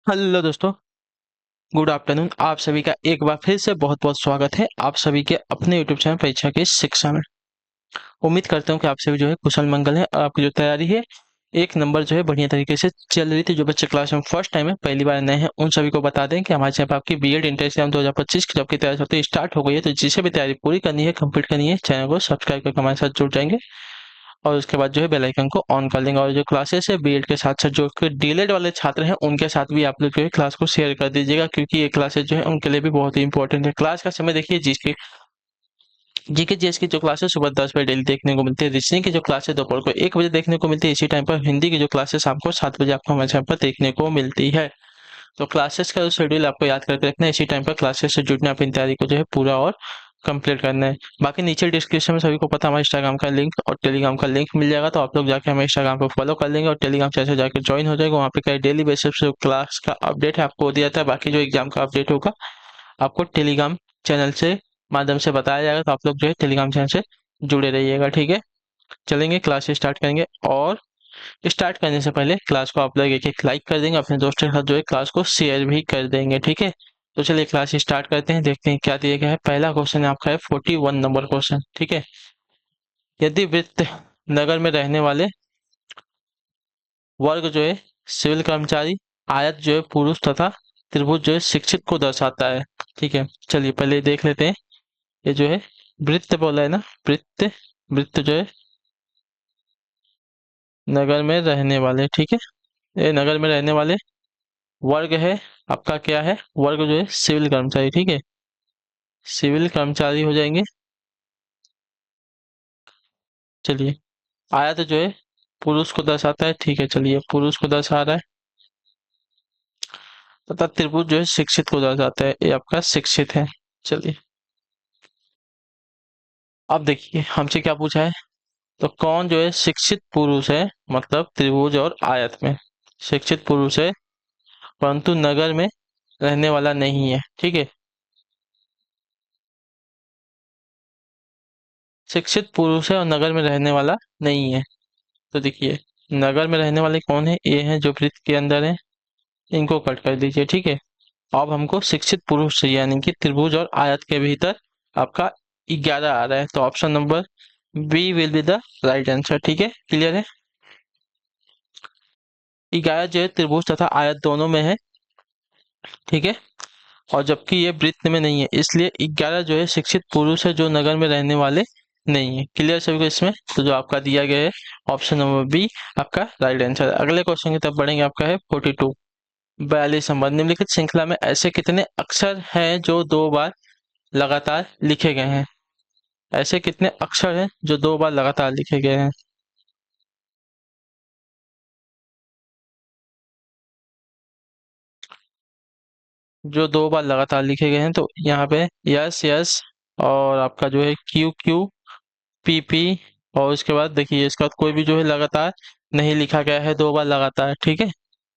Hello दोस्तों, good afternoon. आप सभी का एक बार फिर से बहुत बहुत स्वागत है आप सभी के अपने यूट्यूब चैनल परीक्षा की शिक्षा में। उम्मीद करता हूँ कि आप सभी जो है कुशल मंगल है और आपकी जो तैयारी है एक नंबर जो है बढ़िया तरीके से चल रही थी। जो बच्चे क्लास में फर्स्ट टाइम है, पहली बार नए हैं, उन सभी को बता दें कि हमारे चैनल पर आपकी बीएड इंटर एग्जाम 2025 की जब की तैयारी होती है स्टार्ट हो गई है। तो जिसे भी तैयारी पूरी करनी है, कंप्लीट करनी है, चैनल को सब्सक्राइब करके हमारे साथ जुड़ जाएंगे और उसके बाद जो है बेल आइकन को ऑन कर लेंगे। और जो क्लासेस है बीएड के साथ साथ जो डीएलएड वाले छात्र हैं उनके साथ भी आप लोग जो है क्लास को शेयर कर दीजिएगा, क्योंकि ये क्लासेस जो है उनके लिए भी बहुत ही इंपॉर्टेंट है। क्लास का समय देखिए, जीके जीके जीएस की जो क्लासेस सुबह 10 बजे डेली देखने को मिलती है, रीजनिंग की जो क्लासेस दोपहर को 1 बजे देखने को मिलती है। इसी टाइम पर हिंदी की जो क्लासेस शाम को 7 बजे आपको हमारे चैनल पर देखने को मिलती है। तो क्लासेस का शेड्यूल आपको याद करके रखना है, इसी टाइम पर क्लासेस से जुड़ना, अपनी तैयारी को जो है पूरा और कंप्लीट करना है। बाकी नीचे डिस्क्रिप्शन में सभी को पता है हमारे इंस्टाग्राम का लिंक और टेलीग्राम का लिंक मिल जाएगा, तो आप लोग जाके हमें इंस्टाग्राम पर फॉलो कर लेंगे और टेलीग्राम चैनल से जाकर ज्वाइन हो जाएगा। वहाँ पे क्या डेली बेसिस पे क्लास का अपडेट है आपको दिया जाता है। बाकी जो एग्जाम का अपडेट होगा आपको टेलीग्राम चैनल से माध्यम से बताया जाएगा, तो आप लोग जो है टेलीग्राम चैनल से जुड़े रहिएगा। ठीक है, चलेंगे क्लास स्टार्ट करेंगे। और स्टार्ट करने से पहले क्लास को आप लोग एक एक लाइक कर देंगे, अपने दोस्तों के साथ जो है क्लास को शेयर भी कर देंगे। ठीक है, तो चलिए क्लास स्टार्ट करते हैं, देखते हैं क्या दिया गया है। पहला क्वेश्चन आपका है 41 नंबर क्वेश्चन। ठीक है, यदि वृत्त नगर में रहने वाले वर्ग जो है सिविल कर्मचारी, आयत जो है पुरुष तथा त्रिभुज जो है शिक्षित को दर्शाता है। ठीक है, चलिए पहले देख लेते हैं। ये जो है वृत्त बोला है ना, वृत्त वृत्त जो है नगर में रहने वाले। ठीक है, ये नगर में रहने वाले वर्ग है आपका, क्या है वर्ग जो है सिविल कर्मचारी। ठीक है, सिविल कर्मचारी हो जाएंगे। चलिए, आयत जो है पुरुष को दर्शाता है। ठीक है, चलिए पुरुष को दर्शा रहा है। तथा त्रिभुज जो है शिक्षित को दर्शाता है, ये आपका शिक्षित है। चलिए, अब देखिए हमसे क्या पूछा है। तो कौन जो है शिक्षित पुरुष है, मतलब त्रिभुज और आयत में शिक्षित पुरुष है परंतु नगर में रहने वाला नहीं है। ठीक है, शिक्षित पुरुष है और नगर में रहने वाला नहीं है। तो देखिए, नगर में रहने वाले कौन है, ये है जो वृत्त के अंदर है, इनको कट कर दीजिए। ठीक है, अब हमको शिक्षित पुरुष चाहिए, यानी कि त्रिभुज और आयत के भीतर आपका 11 आ रहा है, तो option number B will be the right answer. ठीक है, क्लियर है। 11 जो है त्रिभुज तथा आयत दोनों में है। ठीक है, और जबकि ये वृत्त में नहीं है, इसलिए 11 जो है शिक्षित पुरुष है जो नगर में रहने वाले नहीं है। क्लियर सभी को इसमें। तो जो आपका दिया गया है ऑप्शन नंबर बी आपका राइट आंसर। अगले क्वेश्चन की तरफ बढ़ेंगे, आपका है 42। 42 नंबर, निम्नलिखित श्रृंखला में ऐसे कितने अक्षर हैं जो 2 बार लगातार लिखे गए हैं। ऐसे कितने अक्षर हैं जो 2 बार लगातार लिखे गए हैं। जो 2 बार लगातार लिखे गए हैं, तो यहाँ पे यस यस और आपका जो है क्यू क्यू पी पी, और उसके बाद देखिए इसका कोई भी जो है लगातार नहीं लिखा गया है 2 बार लगातार। ठीक है,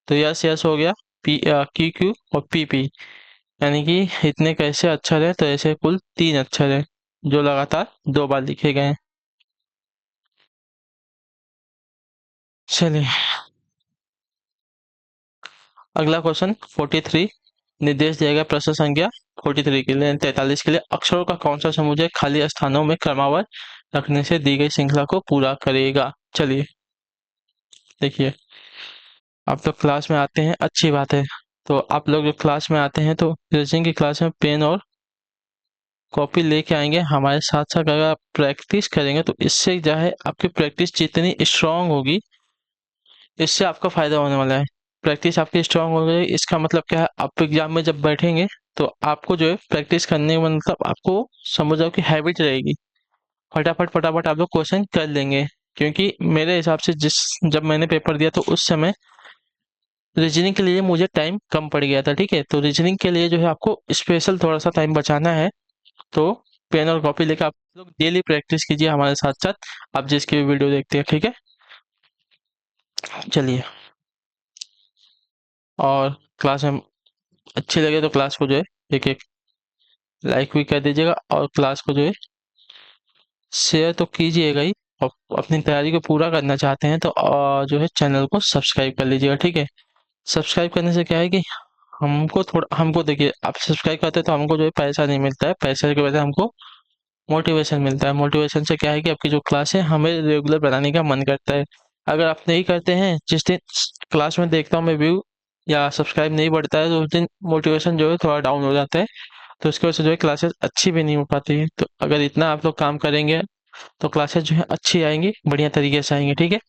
तो यस यस हो गया, पी क्यू क्यू और पी पी, यानी कि इतने कैसे अक्षर है, तो ऐसे कुल 3 अक्षर है जो लगातार 2 बार लिखे गए हैं। चलिए, अगला क्वेश्चन 43। निर्देश दिया गया प्रश्न संख्या 43 के लिए 43 के लिए अक्षरों का कौन सा समूह है खाली स्थानों में क्रमवार रखने से दी गई श्रृंखला को पूरा करेगा। चलिए देखिए, आप लोग क्लास में आते हैं, अच्छी बात है। तो आप लोग जो क्लास में आते हैं तो रीजनिंग की क्लास में पेन और कॉपी लेके आएंगे, हमारे साथ साथ अगर आप प्रैक्टिस करेंगे तो इससे जो है आपकी प्रैक्टिस जितनी स्ट्रांग होगी, इससे आपका फायदा होने वाला है। प्रैक्टिस आपकी स्ट्रांग हो गई, इसका मतलब क्या है, आप एग्जाम में जब बैठेंगे तो आपको जो है प्रैक्टिस करने का मतलब आपको समझ जाओ कि हैबिट रहेगी। फटाफट फटाफट आप लोग क्वेश्चन कर लेंगे, क्योंकि मेरे हिसाब से जिस जब मैंने पेपर दिया तो उस समय रीजनिंग के लिए मुझे टाइम कम पड़ गया था। ठीक है, तो रीजनिंग के लिए जो है आपको स्पेशल थोड़ा सा टाइम बचाना है। तो पेन और कॉपी लेकर आप लोग डेली प्रैक्टिस कीजिए हमारे साथ साथ, आप जिसकी भी वीडियो देखते हैं। ठीक है, चलिए, और क्लास में अच्छी लगे तो क्लास को जो है एक एक लाइक भी कर दीजिएगा और क्लास को जो है शेयर तो कीजिएगा ही। और अपनी तैयारी को पूरा करना चाहते हैं तो जो है चैनल को सब्सक्राइब कर लीजिएगा। ठीक है, सब्सक्राइब करने से क्या है कि हमको देखिए, आप सब्सक्राइब करते हैं तो हमको जो है पैसा नहीं मिलता है, पैसे के बजाय हमको मोटिवेशन मिलता है। मोटिवेशन से क्या है कि आपकी जो क्लास है हमें रेगुलर बनाने का मन करता है। अगर आप नहीं करते हैं, जिस दिन क्लास में देखता हूँ मैं व्यू या सब्सक्राइब नहीं बढ़ता है, तो उस दिन मोटिवेशन जो है थोड़ा डाउन हो जाता है। तो उसकी वजह से जो है क्लासेस अच्छी भी नहीं हो पाती है। तो अगर इतना आप लोग काम करेंगे तो क्लासेस जो है अच्छी आएंगी, बढ़िया तरीके से आएंगी, ठीक है।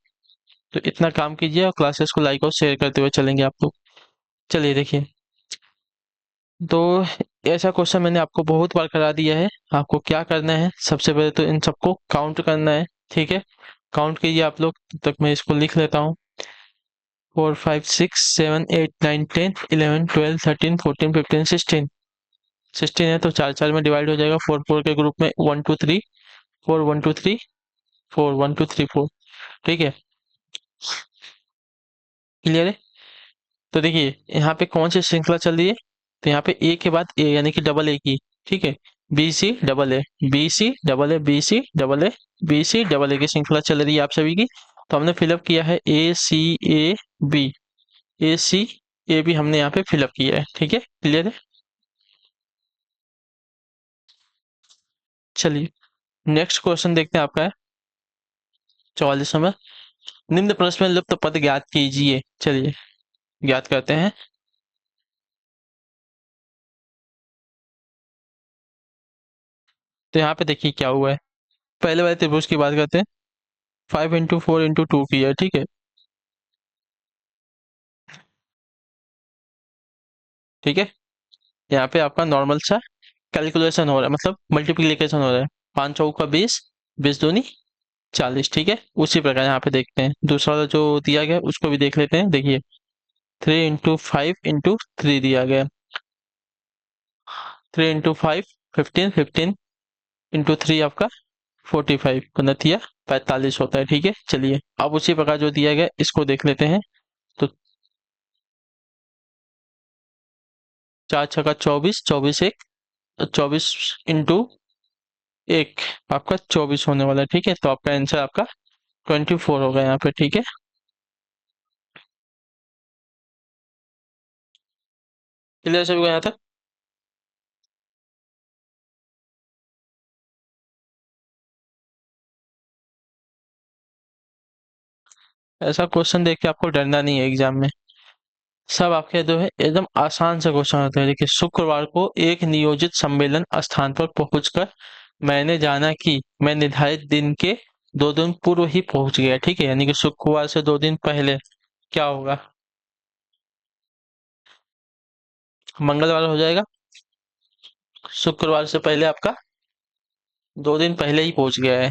तो इतना काम कीजिए और क्लासेस को लाइक और शेयर करते हुए चलेंगे आप लोग। चलिए देखिए, तो ऐसा क्वेश्चन मैंने आपको बहुत बार करा दिया है। आपको क्या करना है, सबसे पहले तो इन सबको काउंट करना है, ठीक है। काउंट कीजिए आप लोग, तब तक मैं इसको लिख लेता हूँ। 4 5 6 7 8 9 10 11 12 13 14 15 16 है, तो चार चार में डिवाइड हो जाएगा। फोर फोर के ग्रुप में 1 2 3 4 1 2 3 4 1 2 3 4, ठीक है। क्लियर है। तो देखिए यहाँ पे कौन सी श्रृंखला चल रही है, तो यहाँ पे ए के बाद ए यानी कि डबल ए की, ठीक है। B C double A, B C double A, B C double A, B C double A की श्रृंखला चल रही है आप सभी की। तो हमने फिलअप किया है ए सी A B, A C A B हमने यहाँ पे फिलअप किया है, ठीक है। क्लियर है। चलिए नेक्स्ट क्वेश्चन देखते हैं, आपका है 44 नंबर। निम्न प्रश्न में लुप्त पद ज्ञात कीजिए। चलिए ज्ञात करते हैं। तो यहाँ पे देखिए क्या हुआ है। पहले वाले त्रिभुज की बात करते हैं। 5 × 4 × 2 की है, ठीक है। ठीक है, यहाँ पे आपका नॉर्मल सा कैलकुलेशन हो रहा है, मतलब मल्टीप्लीकेशन हो रहा है। 5 चौका 20, 20 दूनी 40, ठीक है। उसी प्रकार यहाँ पे देखते हैं दूसरा वाला जो दिया गया है, उसको भी देख लेते हैं। देखिए 3 × 5 × 3 दिया गया है। 3 × 5 15, 15 × 3 आपका 45, घनत्या 45 होता है, ठीक है। चलिए अब उसी प्रकार जो दिया गया है, इसको देख लेते हैं। तो 4 × 6 = 24, 24 एक 24 × 1 आपका 24 होने वाला है, ठीक है। तो आपका आंसर आपका 24 होगा यहाँ पे, ठीक है। क्लियर सभी को यहाँ तक। ऐसा क्वेश्चन देख के आपको डरना नहीं है एग्जाम में। सब आपके जो है एकदम आसान से क्वेश्चन होते हैं। देखिए शुक्रवार को एक नियोजित सम्मेलन स्थान पर पहुंचकर मैंने जाना कि मैं निर्धारित दिन के 2 दिन पूर्व ही पहुंच गया, ठीक है। यानी कि शुक्रवार से 2 दिन पहले क्या होगा, मंगलवार हो जाएगा। शुक्रवार से पहले आपका 2 दिन पहले ही पहुंच गया है,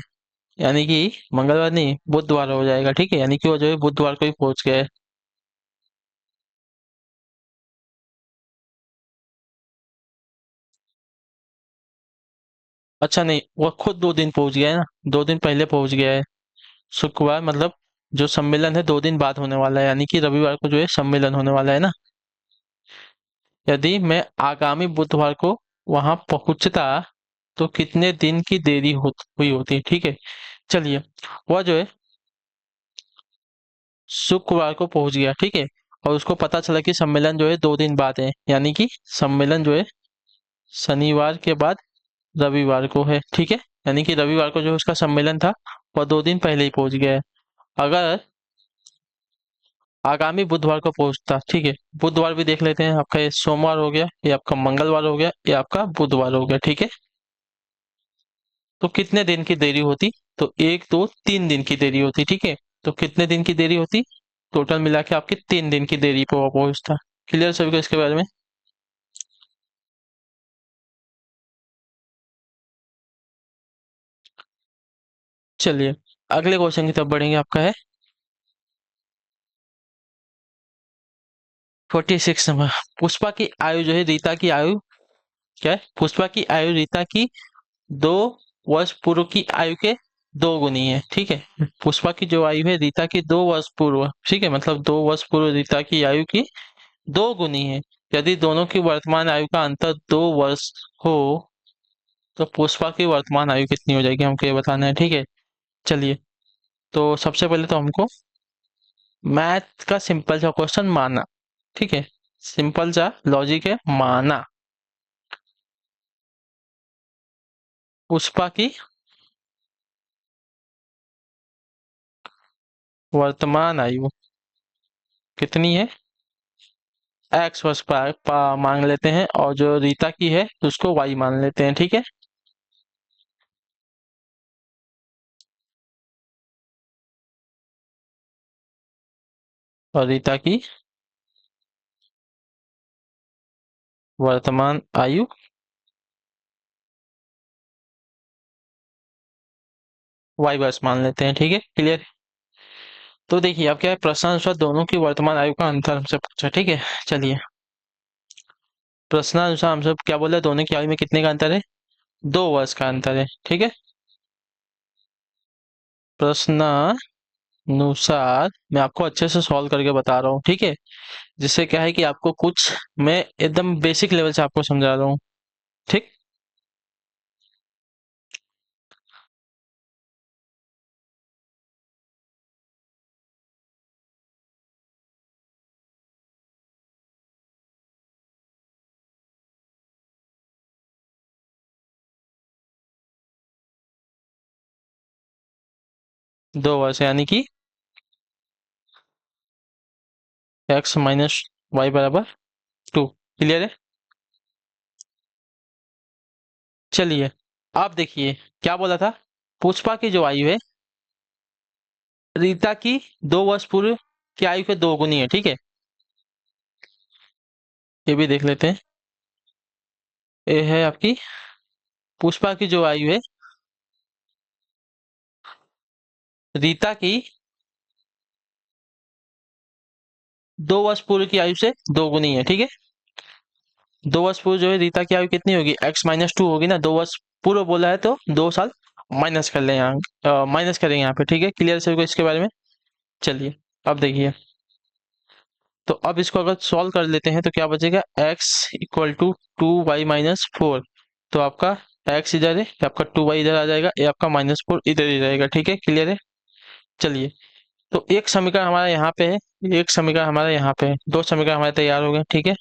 यानी कि मंगलवार नहीं, बुधवार हो जाएगा, ठीक है। यानी कि वो जो है बुधवार को ही पहुंच गया है। अच्छा नहीं, वो खुद 2 दिन पहुंच गया है ना, 2 दिन पहले पहुंच गया है। शुक्रवार मतलब जो सम्मेलन है 2 दिन बाद होने वाला है, यानी कि रविवार को जो है सम्मेलन होने वाला है ना। यदि मैं आगामी बुधवार को वहां पहुंचता तो कितने दिन की देरी हुई होती, ठीक है। चलिए वह जो है शुक्रवार को पहुंच गया, ठीक है। और उसको पता चला कि सम्मेलन जो है 2 दिन बाद है, यानी कि सम्मेलन जो है शनिवार के बाद रविवार को है, ठीक है। यानी कि रविवार को जो उसका सम्मेलन था वह 2 दिन पहले ही पहुंच गया है। अगर आगामी बुधवार को पहुंचता, ठीक है। बुधवार भी देख लेते हैं, आपका ये सोमवार हो गया, ये आपका मंगलवार हो गया, ये आपका बुधवार हो गया, ठीक है। तो कितने दिन की देरी होती, तो 1 2 3 दिन की देरी होती, ठीक है। तो कितने दिन की देरी होती, टोटल मिला के आपकी 3 दिन की देरी पे वो पहुंचता। क्लियर सभी को इसके बारे में। चलिए अगले क्वेश्चन की तरफ बढ़ेंगे, आपका है 46 नंबर। पुष्पा की आयु जो है रीता की आयु, क्या है, पुष्पा की आयु रीता की 2 वर्ष पूर्व की आयु के 2 गुनी है, ठीक है। पुष्पा की जो आयु है रीता की 2 वर्ष पूर्व, ठीक है, मतलब 2 वर्ष पूर्व रीता की आयु की 2 गुनी है। यदि दोनों की वर्तमान आयु का अंतर 2 वर्ष हो तो पुष्पा की वर्तमान आयु कितनी हो जाएगी, हमको ये बताना है, ठीक है। चलिए तो सबसे पहले तो हमको मैथ का सिंपल सा क्वेश्चन मानना, ठीक है, सिंपल सा लॉजिक है, माना। पुष्पा की वर्तमान आयु कितनी है, एक्स वर्ष मान लेते हैं, और जो रीता की है उसको वाई मान लेते हैं, ठीक है। और रीता की वर्तमान आयु वाई वर्ष मान लेते हैं, ठीक है, क्लियर। तो देखिए अब क्या है, प्रश्नानुसार दोनों की वर्तमान आयु का अंतर हमसे पूछा, ठीक है। चलिए, प्रश्नानुसार हमसे क्या बोला, दोनों की आयु में कितने का अंतर है, 2 वर्ष का अंतर है, ठीक है। प्रश्नानुसार मैं आपको अच्छे से सॉल्व करके बता रहा हूँ, ठीक है, जिससे क्या है कि आपको कुछ मैं एकदम बेसिक लेवल से आपको समझा रहा हूँ, ठीक। 2 वर्ष यानी कि एक्स माइनस वाई बराबर 2, क्लियर है। चलिए, आप देखिए क्या बोला था, पुष्पा की जो आयु है रीता की 2 वर्ष पूर्व की आयु के 2 गुनी है, ठीक है। ये भी देख लेते हैं। ये है आपकी पुष्पा की जो आयु है रीता की 2 वर्ष पूर्व की आयु से 2 गुनी है, ठीक है। 2 वर्ष पूर्व जो है रीता की आयु कितनी होगी, x-2 होगी ना, 2 वर्ष पूर्व बोला है तो 2 साल माइनस कर लें यहाँ, माइनस करेंगे यहाँ पे, ठीक है, क्लियर सभी को इसके बारे में। चलिए, अब देखिए, तो अब इसको अगर सॉल्व कर लेते हैं तो क्या बचेगा, x = 2y-4। तो आपका x इधर है, ये आपका 2y इधर आ जाएगा, ये आपका -4 इधर ही रहेगा, ठीक है, क्लियर है। चलिए, तो एक समीकरण हमारा यहाँ पे है, एक समीकरण हमारा यहाँ पे है, 2 समीकरण हमारे तैयार हो गए, ठीक है।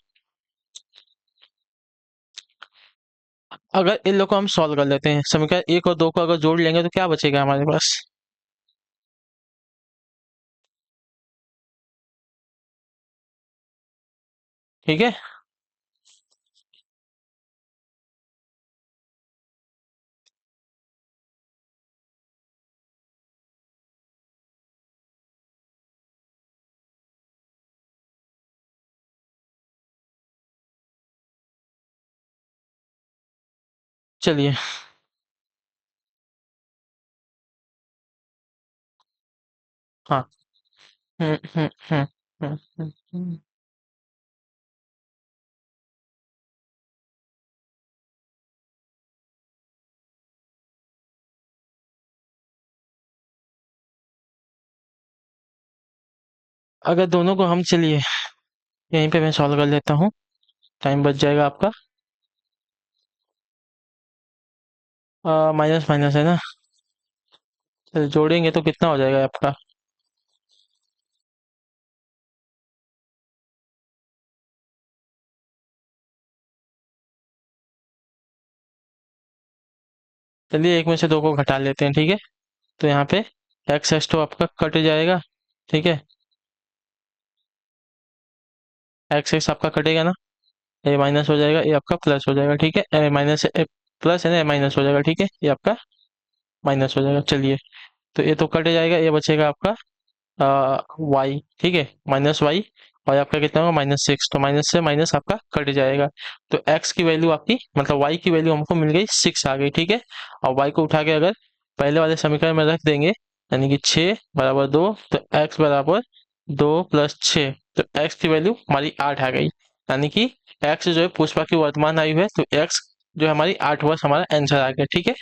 अगर इन लोग को हम सॉल्व कर लेते हैं, समीकरण 1 और 2 को अगर जोड़ लेंगे तो क्या बचेगा हमारे पास, ठीक है। चलिए, हाँ, हम्म हम्म हम्म हम्म। अगर दोनों को हम, चलिए यहीं पे मैं सॉल्व कर लेता हूँ, टाइम बच जाएगा आपका। माइनस माइनस है ना, तो जोड़ेंगे तो कितना हो जाएगा आपका, चलिए एक में से 2 को घटा लेते हैं, ठीक है। तो यहाँ पे एक्स एक्स तो आपका कट जाएगा, ठीक है, एक्स एक्स आपका कटेगा ना, ए माइनस हो जाएगा, ये आपका प्लस हो जाएगा, ठीक है, ए माइनस प्लस है ना, ए माइनस हो जाएगा, ठीक है, ये आपका माइनस हो जाएगा। चलिए, तो ये तो कट जाएगा, ये बचेगा आपका वाई, ठीक है, -y, और आपका कितना होगा -6, तो माइनस से माइनस आपका कट जाएगा। तो x की वैल्यू आपकी, मतलब y की वैल्यू हमको मिल गई 6 आ गई, ठीक है। और y को उठा के अगर पहले वाले समीकरण में रख देंगे, यानी कि 6 बराबर 2, तो x बराबर 2 + 6, तो x की वैल्यू हमारी 8 आ गई, यानी कि x जो है पुष्पा की वर्तमान आयु है, तो x जो है हमारी 8 वर्ष हमारा आंसर आ गया, ठीक है।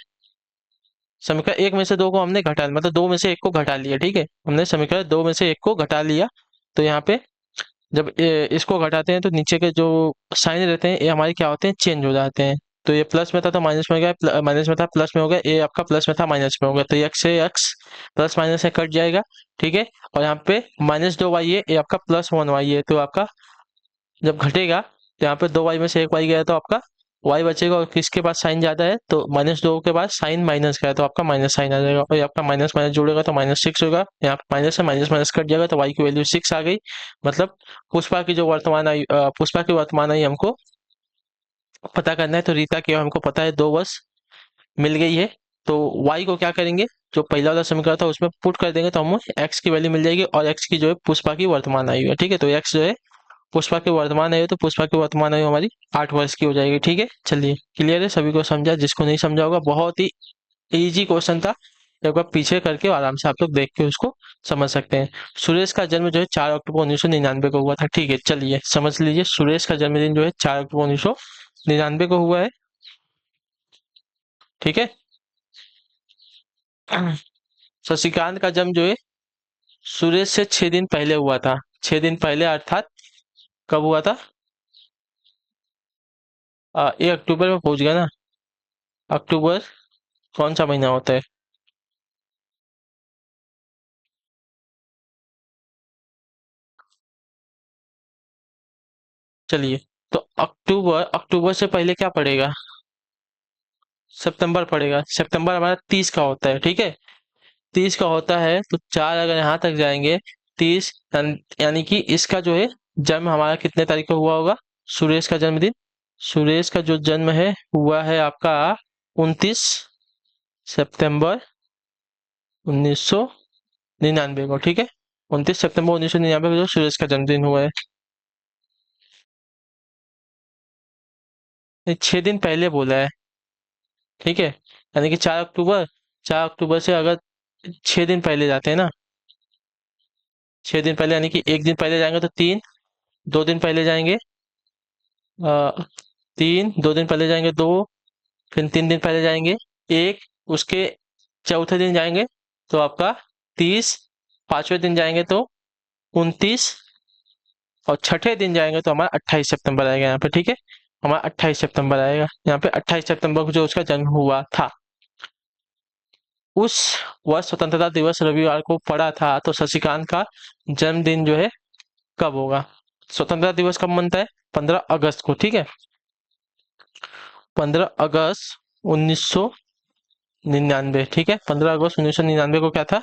समीकरण 1 में से 2 को हमने घटा, मतलब 2 में से 1 को घटा लिया, ठीक है, हमने समीकरण 2 में से 1 को घटा लिया। तो यहाँ पे जब इसको घटाते हैं तो नीचे के जो साइन रहते हैं ये हमारे क्या होते हैं, चेंज हो जाते हैं। तो ये प्लस में था तो माइनस में हो गया, माइनस में था प्लस में हो गया, ये आपका प्लस में था माइनस में हो गया, तो ये एक्स से एक्स प्लस माइनस से कट जाएगा, ठीक है। और यहाँ पे -2y है, ये आपका +1y है, तो आपका जब घटेगा तो यहाँ पे 2y में से एक y गया तो आपका y बचेगा, और किसके पास साइन ज़्यादा है तो -2 के पास साइन माइनस का है तो आपका माइनस साइन आ जाएगा, और ये आपका माइनस माइनस जोड़ेगा तो -6 होगा, यहाँ पे माइनस से माइनस माइनस कट जाएगा तो y की वैल्यू 6 आ गई। मतलब पुष्पा की जो वर्तमान आई पुष्पा की वर्तमान आई हमको पता करना है, तो रीता की हमको पता है 2 वर्ष मिल गई है। तो y को क्या करेंगे, जो पहला वाला समीकरण था उसमें पुट कर देंगे तो हमें x की वैल्यू मिल जाएगी, और x की जो है पुष्पा की वर्तमान आयु है। ठीक है, तो x जो है पुष्पा की वर्तमान आयु, तो पुष्पा की वर्तमान आयु हमारी 8 वर्ष की हो जाएगी। ठीक है, चलिए क्लियर है, सभी को समझा, जिसको नहीं समझा होगा बहुत ही इजी क्वेश्चन था, एक बार पीछे करके आराम से आप लोग देख के उसको समझ सकते हैं। सुरेश का जन्म जो है 4 अक्टूबर 1999 को हुआ था। ठीक है, चलिए समझ लीजिए, सुरेश का जन्मदिन जो है 4 अक्टूबर 1999 को हुआ है। ठीक है, शशिकांत का जन्म जो है सुरेश से 6 दिन पहले हुआ था। 6 दिन पहले अर्थात कब हुआ था, 1 अक्टूबर में पहुंच गया ना। अक्टूबर कौन सा महीना होता है, चलिए, तो अक्टूबर अक्टूबर से पहले क्या पड़ेगा, सितंबर पड़ेगा। सितंबर हमारा 30 का होता है। ठीक है, 30 का होता है तो 4 अगर यहाँ तक जाएंगे 30, यानी कि इसका जो है जन्म हमारा कितने तारीख को हुआ होगा, सुरेश का जन्मदिन, सुरेश का जो जन्म है हुआ है आपका 29 सितंबर 1999 को। ठीक है, 29 सितंबर 1999 को जो सुरेश का जन्मदिन हुआ है। 6 दिन पहले बोला है। ठीक है, यानी कि 4 अक्टूबर, 4 अक्टूबर से अगर 6 दिन पहले जाते हैं ना, 6 दिन पहले यानी कि 1 दिन पहले जाएंगे तो 3, 2 दिन पहले जाएंगे 3, 2 दिन पहले जाएंगे 2, फिर 3 दिन पहले जाएंगे 1, उसके चौथे दिन जाएंगे तो आपका 30, 5वें दिन जाएंगे तो 29, और छठे दिन जाएंगे तो हमारा 28 सितंबर आएगा यहाँ पे। ठीक है, हमारा 28 सितंबर आएगा यहाँ पे, 28 सितंबर को जो उसका जन्म हुआ था। उस वर्ष स्वतंत्रता दिवस रविवार को पड़ा था, तो शशिकांत का जन्मदिन जो है कब होगा, स्वतंत्रता दिवस कब मनता है, 15 अगस्त को। ठीक है, 15 अगस्त 1999। ठीक है, 15 अगस्त 1999 को क्या था,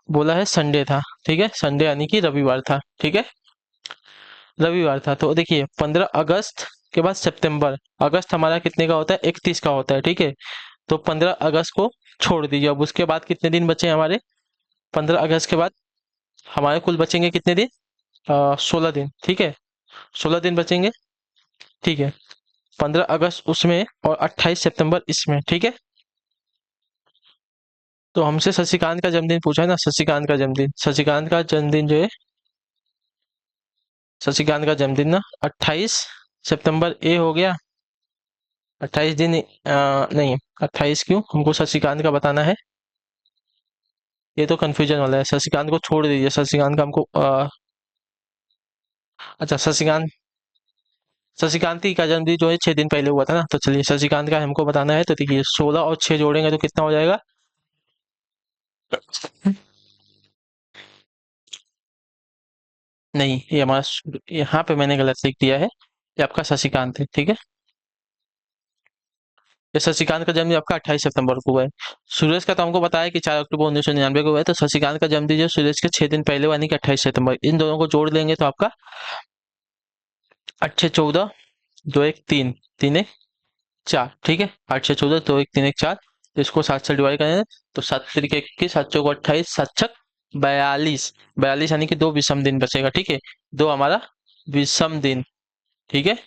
बोला है संडे था। ठीक है, संडे यानी कि रविवार था। ठीक है, रविवार था। तो देखिए 15 अगस्त के बाद सितंबर, अगस्त हमारा कितने का होता है, 31 का होता है। ठीक है, तो 15 अगस्त को छोड़ दीजिए। अब उसके बाद कितने दिन बचे हमारे, 15 अगस्त के बाद हमारे कुल बचेंगे कितने दिन, 16 दिन। ठीक है, 16 दिन बचेंगे। ठीक है, 15 अगस्त उसमें और 28 सितंबर इसमें। ठीक है, तो हमसे शशिकांत का जन्मदिन पूछा है ना, शशिकांत का जन्मदिन, शशिकांत का जन्मदिन जो है, शशिकांत का जन्मदिन ना 28 सितंबर ए हो गया, 28 दिन नहीं, 28 क्यों, हमको शशिकांत का बताना है, ये तो कंफ्यूजन वाला है, शशिकांत को छोड़ दीजिए, शशिकांत का हमको अच्छा शशिकांत, शशिकांत ही का जन्मदिन जो है 6 दिन पहले हुआ था ना, तो चलिए शशिकांत का हमको बताना है, तो देखिए 16 और 6 जोड़ेंगे तो कितना हो जाएगा, नहीं ये हमारा यहाँ पे मैंने गलत लिख दिया है, ये आपका शशिकांत है। ठीक है, ये शशिकांत का जन्मदिन आपका 28 सितंबर को हुआ है। सुरेश का तो हमको बताया कि 4 अक्टूबर 1999 को हुआ है, तो शशिकांत का जन्मदिन जो सुरेश के 6 दिन पहले यानी कि 28 सितंबर, इन दोनों को जोड़ लेंगे तो आपका 8 से 14, 2 1 3, 3 1 4। ठीक है, 8 से 14, 2 1 3 1 4, तो इसको 7 से डिवाइड करें तो 7 3 21, 7 चौको 28, 7 छक 42, 42 यानी कि 2 विषम दिन बचेगा। ठीक है, 2 हमारा विषम दिन। ठीक है,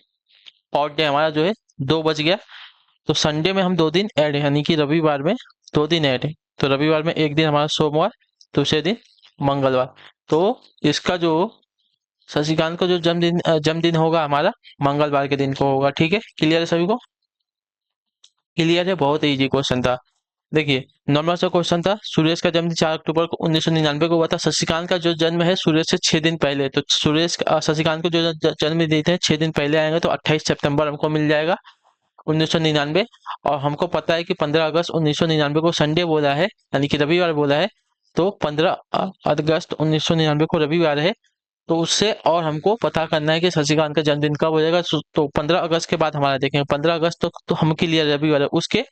और डे हमारा जो है 2 बच गया, तो संडे में हम 2 दिन ऐड है, यानी कि रविवार में 2 दिन ऐड है, तो रविवार में एक दिन हमारा सोमवार, दूसरे दिन मंगलवार, तो इसका जो शशिकांत का जो जन्मदिन होगा हमारा मंगलवार के दिन को होगा। ठीक है, क्लियर है सभी को, क्लियर है, बहुत इजी क्वेश्चन था। देखिए नॉर्मल सा क्वेश्चन था, सुरेश का जन्म 4 अक्टूबर को 1999 को हुआ था, शशिकांत का जो जन्म है सुरेश से 6 दिन पहले, तो शशिकांत को जो जन्म देते हैं 6 दिन पहले आएंगे तो 28 सितंबर हमको मिल जाएगा 1999, और हमको पता है कि 15 अगस्त 1999 को संडे बोला है, यानी कि रविवार बोला है, तो 15 अगस्त 1999 को रविवार है, तो उससे और हमको पता करना है कि शशिकांत का जन्मदिन कब हो जाएगा। तो 15 अगस्त के बाद हमारा देखेंगे, 15 अगस्त तक तो हम क्लियर अभी वाला। उसके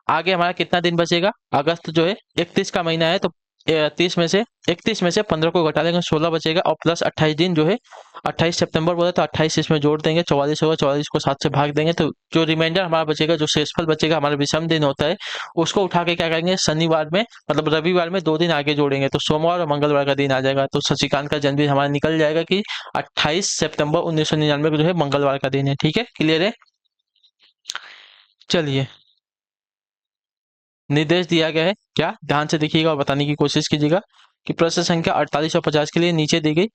आगे हमारा कितना दिन बचेगा? अगस्त जो है 31 का महीना है, तो 31 में से 15 को घटा देंगे, 16 बचेगा, और प्लस 28 दिन जो है 28 सितंबर बोला, तो 28 इसमें जोड़ देंगे, 44 होगा, 44 को 7 से भाग देंगे, तो जो रिमाइंडर हमारा बचेगा, जो शेषफल बचेगा, हमारा विषम दिन होता है, उसको उठा के क्या करेंगे, शनिवार में मतलब रविवार में 2 दिन आगे जोड़ेंगे, तो सोमवार और मंगलवार का दिन आ जाएगा। तो शशिकांत का जन्मदिन हमारा निकल जाएगा कि 28 सितंबर 1999 को जो है मंगलवार का दिन है। ठीक है, क्लियर है? चलिए, निर्देश दिया गया है क्या, ध्यान से देखिएगा और बताने की कोशिश कीजिएगा कि प्रश्न संख्या 48 और 50 के लिए नीचे दी गई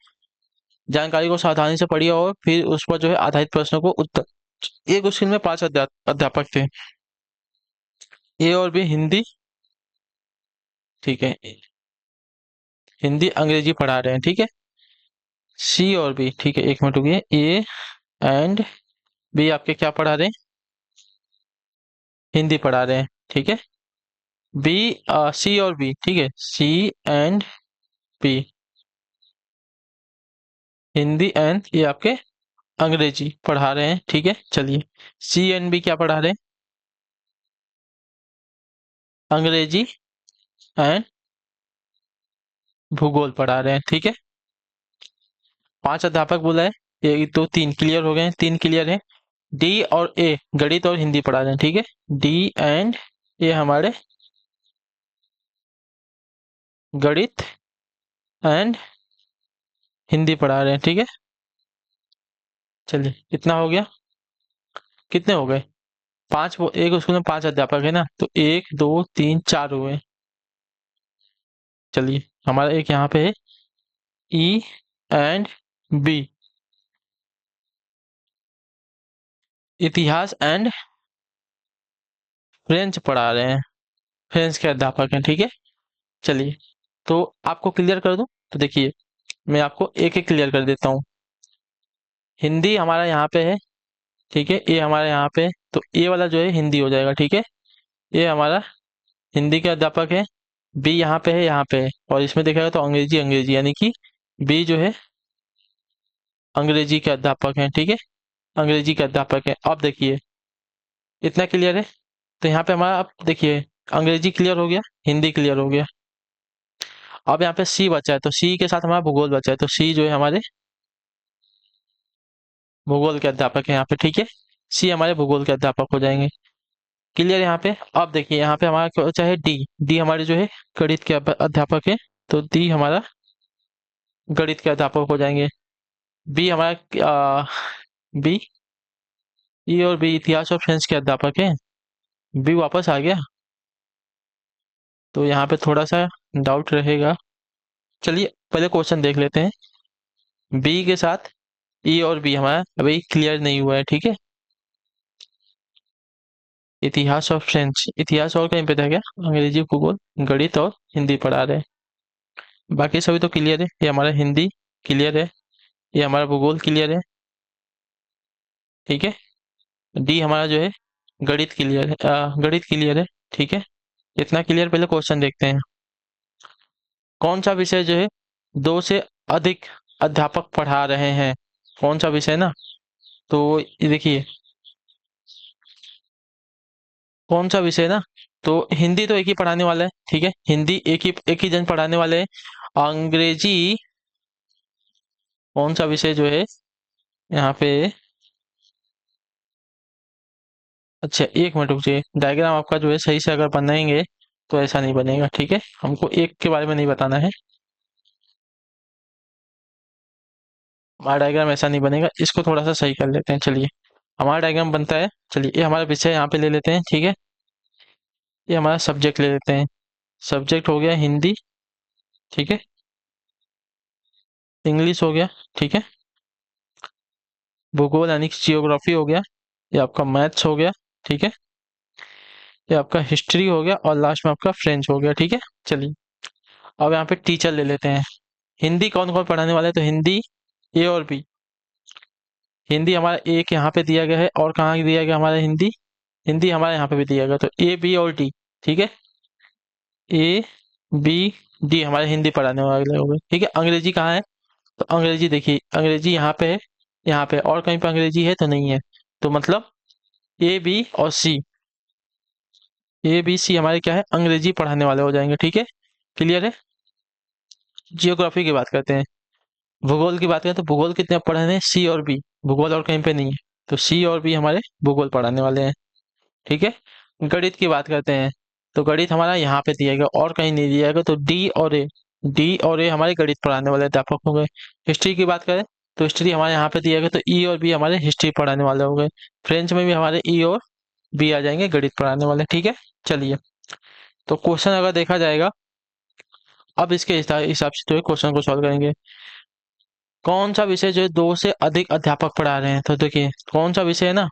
जानकारी को सावधानी से पढ़िए और फिर उस पर जो है आधारित प्रश्नों को उत्तर। एक स्कूल में 5 अध्यापक थे। ए और बी हिंदी, ठीक है, हिंदी अंग्रेजी पढ़ा रहे हैं, ठीक है। सी और बी, ठीक है, एक मिनट रुकिए, ए एंड बी आपके क्या पढ़ा रहे हैं? हिंदी पढ़ा रहे हैं, ठीक है। बी, सी और बी, ठीक है, सी एंड बी हिंदी एंड ये आपके अंग्रेजी पढ़ा रहे हैं, ठीक है। चलिए, सी एंड बी क्या पढ़ा रहे हैं? अंग्रेजी एंड भूगोल पढ़ा रहे हैं, ठीक है। 5 अध्यापक बोला है, ये तो 3 क्लियर हो गए हैं, 3 क्लियर है। डी और ए गणित और हिंदी पढ़ा रहे हैं, ठीक है। डी एंड ए हमारे गणित एंड हिंदी पढ़ा रहे हैं, ठीक है। चलिए, इतना हो गया। कितने हो गए? 5, वो एक स्कूल में 5 अध्यापक है ना, तो 1 2 3 4 हुए। चलिए, हमारा एक यहाँ पे है, ई एंड बी इतिहास एंड फ्रेंच पढ़ा रहे हैं, फ्रेंच के अध्यापक हैं, ठीक है। चलिए, तो आपको क्लियर कर दूं, तो देखिए मैं आपको एक एक क्लियर कर देता हूँ। हिंदी हमारा यहाँ पे है, ठीक है, ये हमारे यहाँ पे है, तो ये वाला जो है हिंदी हो जाएगा, ठीक है। ये हमारा हिंदी के अध्यापक है। बी यहाँ पे है, यहाँ पे है, और इसमें देखा जाए तो अंग्रेजी अंग्रेजी, यानी कि बी जो है अंग्रेजी के अध्यापक हैं, ठीक है, अंग्रेजी के अध्यापक है। अब देखिए, इतना क्लियर है। तो यहाँ पे हमारा, अब देखिए, अंग्रेजी क्लियर हो गया, हिंदी क्लियर हो गया। अब यहाँ पे सी बचा है, तो सी के साथ हमारा भूगोल बचा है, तो सी जो है हमारे भूगोल के अध्यापक है यहाँ पे, ठीक है। सी हमारे भूगोल के अध्यापक हो जाएंगे, क्लियर यहाँ पे। अब देखिए, यहाँ पे हमारा क्या बचा है, डी। डी हमारे जो है गणित के अध्यापक है, तो डी हमारा गणित के अध्यापक हो जाएंगे। बी हमारा बी, ई और बी इतिहास और फ्रेंच के अध्यापक हैं। बी वापस आ गया, तो यहाँ पे थोड़ा सा डाउट रहेगा। चलिए, पहले क्वेश्चन देख लेते हैं। बी के साथ ई और बी हमारा अभी क्लियर नहीं हुआ है, ठीक है। इतिहास और फ्रेंच, इतिहास और कहीं पे था क्या? अंग्रेजी, भूगोल, गणित और हिंदी पढ़ा रहे हैं। बाकी सभी तो क्लियर है। ये हमारा हिंदी क्लियर है, ये हमारा भूगोल क्लियर है, ठीक है। डी हमारा जो है गणित क्लियर है, गणित क्लियर है, ठीक है। इतना क्लियर। पहले क्वेश्चन देखते हैं। कौन सा विषय जो है 2 से अधिक अध्यापक पढ़ा रहे हैं? कौन सा विषय ना, तो ये देखिए, कौन सा विषय ना, तो हिंदी तो एक ही पढ़ाने वाला है, ठीक है, हिंदी एक ही जन पढ़ाने वाले हैं। अंग्रेजी, कौन सा विषय जो है यहाँ पे, अच्छा एक मिनट रुकिए, डायग्राम आपका जो है सही से अगर बनाएंगे तो ऐसा नहीं बनेगा, ठीक है। हमको एक के बारे में नहीं बताना है, हमारा डायग्राम ऐसा नहीं बनेगा, इसको थोड़ा सा सही कर लेते हैं। चलिए, हमारा डायग्राम बनता है, चलिए ये हमारा विषय यहाँ पे ले लेते हैं, ठीक है। ये हमारा सब्जेक्ट ले लेते हैं, सब्जेक्ट हो गया हिंदी, ठीक है। इंग्लिश हो गया, ठीक है। भूगोल यानी जियोग्राफी हो गया। ये आपका मैथ्स हो गया, ठीक है। ये आपका हिस्ट्री हो गया, और लास्ट में आपका फ्रेंच हो गया, ठीक है। चलिए, अब यहाँ पे टीचर ले लेते हैं। हिंदी कौन कौन पढ़ाने वाले हैं? तो हिंदी ए और बी। हिंदी हमारा एक यहाँ पे दिया गया है, और कहाँ दिया गया हमारा हिंदी? हिंदी हमारे यहाँ पे भी दिया गया, तो ए बी और डी, ठीक है। ए बी डी हमारे हिंदी पढ़ाने वाले हो गए, ठीक है। अंग्रेजी कहाँ है? तो अंग्रेजी देखिए, अंग्रेजी यहाँ पे है, यहाँ पे और कहीं पे अंग्रेजी है तो नहीं है। तो मतलब ए बी और सी, ए बी सी हमारे क्या है, अंग्रेजी पढ़ाने वाले हो जाएंगे। ठीक है, क्लियर है। जियोग्राफी की बात करते हैं, भूगोल की बात करें तो भूगोल कितने पढ़ाने हैं, सी और बी। भूगोल और कहीं पे नहीं है, तो सी और बी हमारे भूगोल पढ़ाने वाले हैं। ठीक है। गणित की बात करते हैं, तो गणित हमारा यहाँ पे दिया गया और कहीं नहीं दिया गया, तो डी और ए हमारे गणित पढ़ाने वाले अध्यापक हो गए। हिस्ट्री की बात करें तो हिस्ट्री हमारे यहाँ पे दिया गया, तो ई और बी हमारे हिस्ट्री पढ़ाने वाले हो गए। फ्रेंच में भी हमारे ई और बी आ जाएंगे, गणित पढ़ाने वाले। ठीक है, चलिए। तो क्वेश्चन अगर देखा जाएगा, अब इसके हिसाब से जो है क्वेश्चन को सॉल्व करेंगे। कौन सा विषय जो है दो से अधिक अध्यापक पढ़ा रहे हैं, तो देखिए कौन सा विषय है ना,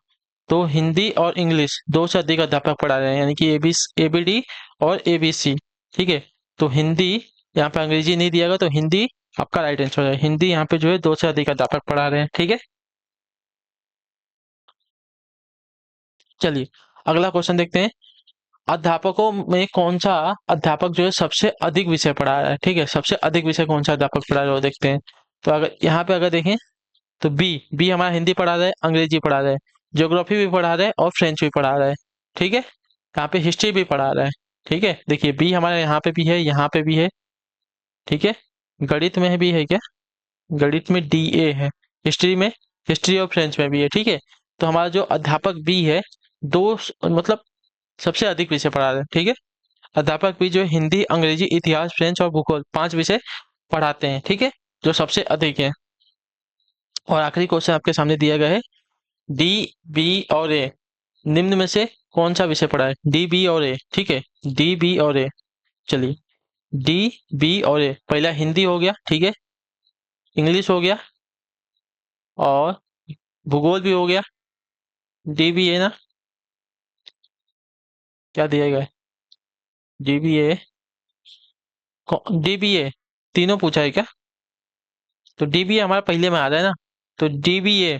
तो हिंदी और इंग्लिश दो से अधिक अध्यापक पढ़ा रहे हैं, यानी कि एबीडी और एबीसी। ठीक है, तो हिंदी, यहाँ पे अंग्रेजी नहीं दिया गया, तो हिंदी आपका राइट आंसर है। हिंदी यहाँ पे जो है दो से अधिक अध्यापक पढ़ा रहे हैं। ठीक है, चलिए अगला क्वेश्चन देखते हैं। अध्यापकों में कौन सा अध्यापक जो है सबसे अधिक विषय पढ़ा रहा है। ठीक है, सबसे अधिक विषय कौन सा अध्यापक पढ़ा रहा है वो देखते हैं। तो अगर यहाँ पे अगर देखें तो बी बी हमारा हिंदी पढ़ा रहा है, अंग्रेजी पढ़ा रहा है, ज्योग्राफी भी पढ़ा रहा है और फ्रेंच भी पढ़ा रहा है। ठीक है, यहाँ पे हिस्ट्री भी पढ़ा रहा है। ठीक है, देखिए बी हमारे यहाँ पे भी है, यहाँ पे भी है। ठीक है, गणित में भी है क्या, गणित में डी ए है, हिस्ट्री में, हिस्ट्री और फ्रेंच में भी है। ठीक है, तो हमारा जो अध्यापक बी है, मतलब सबसे अधिक विषय पढ़ा रहा है। ठीक है, अध्यापक बी जो है हिंदी, अंग्रेजी, इतिहास, फ्रेंच और भूगोल 5 विषय पढ़ाते हैं। ठीक है, जो सबसे अधिक है। और आखिरी क्वेश्चन आपके सामने दिया गया है, डी बी और ए निम्न में से कौन सा विषय पढ़ा है, डी बी और ए। ठीक है, डी बी और ए, चलिए डी बी और ए, पहला हिंदी हो गया। ठीक है, इंग्लिश हो गया और भूगोल भी हो गया। डी बी ए ना, क्या दिया गया है, डी बी ए, डी बी ए तीनों पूछा है क्या, तो डी बी ए हमारा पहले में आ रहा है ना, तो डी बी ए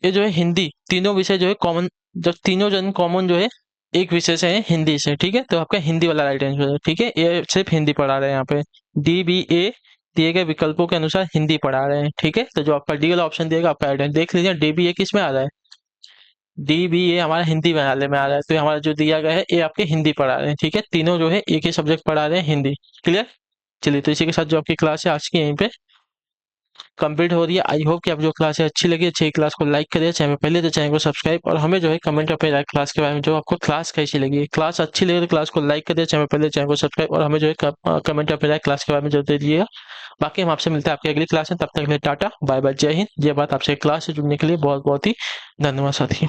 ये जो है हिंदी, तीनों विषय जो है कॉमन, जब तीनों जन कॉमन जो है एक विषय से है, हिंदी से। ठीक है, तो आपका हिंदी वाला राइट आंसर है। ठीक है, ये सिर्फ हिंदी पढ़ा रहे हैं यहाँ पे, डी बी ए दिए गए विकल्पों के अनुसार हिंदी पढ़ा रहे हैं। ठीक है, तो जो आपका डी वाला ऑप्शन दिएगा आपका राइट आंसर। देख लीजिए डी बी ए किस में आ रहा है, डी बी ए हमारा हिंदी वाले में आ रहा है, तो हमारा जो दिया गया है ये आपके हिंदी पढ़ा रहे हैं। ठीक है, तीनों जो है एक ही सब्जेक्ट पढ़ा रहे हैं, हिंदी। क्लियर, चलिए तो इसी के साथ जो आपकी क्लास है आज की यहीं पे कंप्लीट हो रही है। आई होप कि आप जो क्लास है अच्छी लगी, अच्छी क्लास को लाइक करिए, चैनल पहले तो चैनल को सब्सक्राइब, और हमें जो है कमेंट अपने राय क्लास के बारे में, जो आपको क्लास कैसी लगी, क्लास अच्छी लगी तो क्लास को लाइक करिए, चैनल पहले चैनल को सब्सक्राइब, और हमें जो है कमेंट अपने राय क्लास के बारे में जो दे दीजिएगा। बाकी हम आपसे मिलते हैं आपकी अगली क्लास में, तब तक के लिए टाटा बाय बाय, जय हिंद। ये बात आपसे क्लास से जुड़ने के लिए बहुत बहुत ही धन्यवाद साथी।